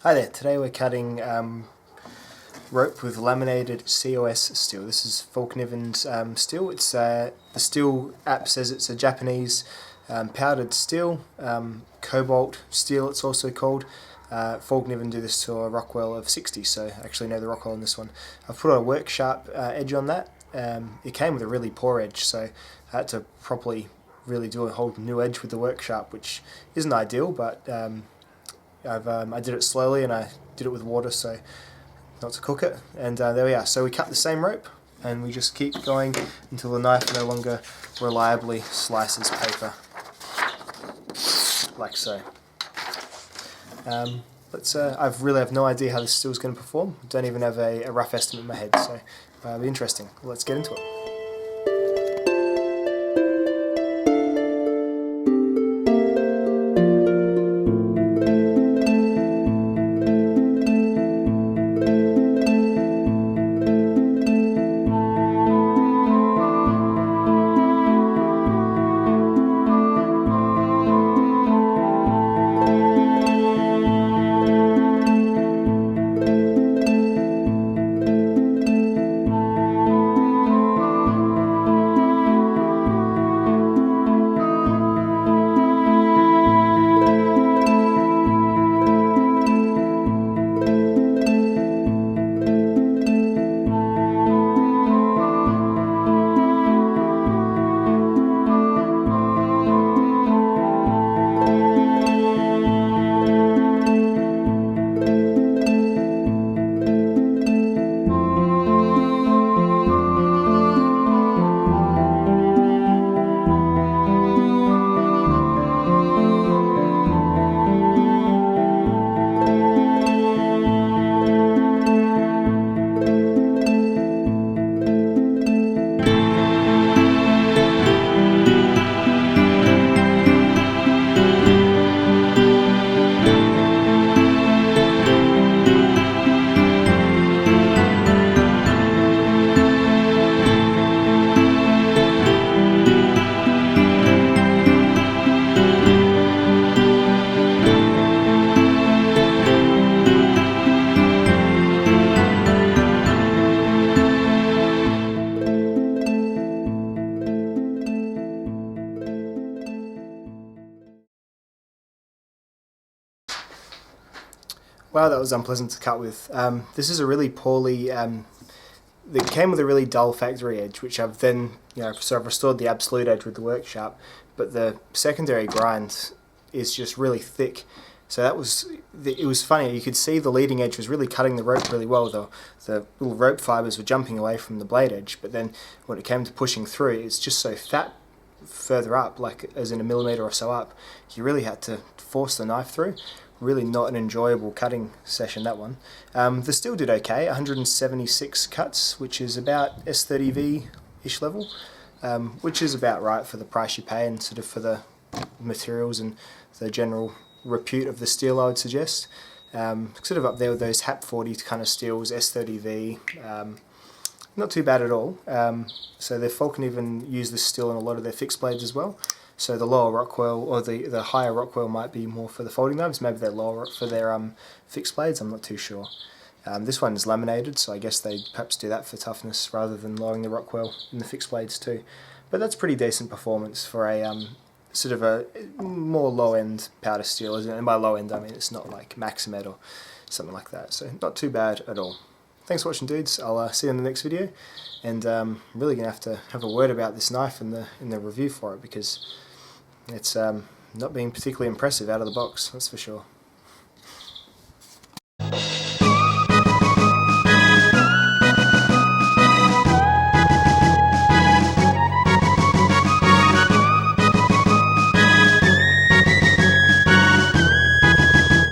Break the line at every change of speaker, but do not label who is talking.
Hi there, today we're cutting rope with laminated CoS steel. This is Fallknivens steel. It's the steel app says it's a Japanese powdered steel, cobalt steel it's also called. Fallkniven do this to a Rockwell of 60, so I actually know the Rockwell on this one. I've put a work sharp edge on that. It came with a really poor edge, so I had to properly really do a whole new edge with the work sharp, which isn't ideal, but I did it slowly and I did it with water so not to cook it, and there we are. So we cut the same rope and we just keep going until the knife no longer reliably slices paper, like so. I really have no idea how this steel is going to perform. Don't even have a rough estimate in my head, so it'll be interesting. Let's get into it. Wow, that was unpleasant to cut with. This is a really poorly, it came with a really dull factory edge, which I've then, so I've restored the absolute edge with the work sharp, but the secondary grind is just really thick. So it was funny, you could see the leading edge was really cutting the rope really well, though. The little rope fibres were jumping away from the blade edge, but then when it came to pushing through, it's just so fat further up, like as in a millimetre or so up, you really had to force the knife through. Really not an enjoyable cutting session, that one. The steel did okay, 176 cuts, which is about S30V-ish level, which is about right for the price you pay and sort of for the materials and the general repute of the steel, I would suggest. Sort of up there with those HAP 40 kind of steels, S30V, not too bad at all. So the Fallkniven use this steel in a lot of their fixed blades as well. So the lower Rockwell, or the higher Rockwell, might be more for the folding knives. Maybe they're lower for their fixed blades, I'm not too sure. This one is laminated, so I guess they perhaps do that for toughness rather than lowering the Rockwell in the fixed blades too. But that's pretty decent performance for a sort of a more low-end powder steel, isn't it? And by low-end I mean it's not like Maximet or something like that, so not too bad at all. Thanks for watching, dudes. I'll see you in the next video, and I'm really going to have a word about this knife in the review for it, because it's not being particularly impressive out of the box, that's for sure.